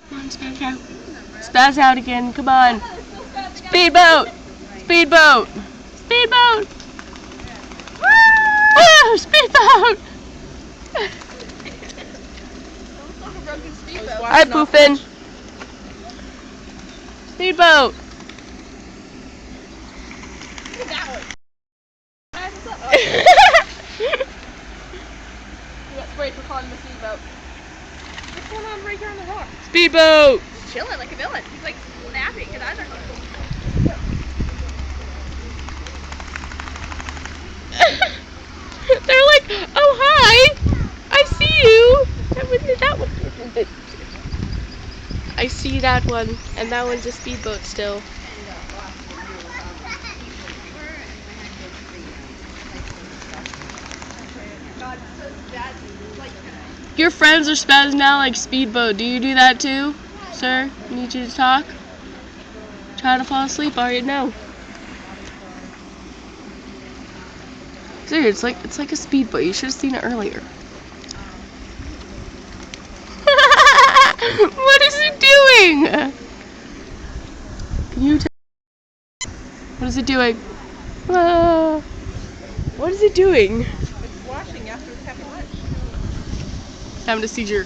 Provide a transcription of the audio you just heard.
Come on, spaz out. Spaz out again, come on. Speedboat! Speedboat! Speedboat! Woo! Speedboat! Hi, Poofin. Speedboat! You got sprayed for calling him a speedboat. What's going on right here on the rock? Speedboat! He's chilling like a villain. He's like snapping. His eyes are closed. They're like, oh hi! I see you! That one. I see that one, and that one's a speedboat still. Your friends are spazzing out like speedboat. Do you do that too, sir? I need you to talk. Try to fall asleep. I already know. Dude, it's like a speedboat. You should have seen it earlier. What is it doing? Can you tell? What is it doing? What is it doing? It's washing after it's having lunch. Having a seizure.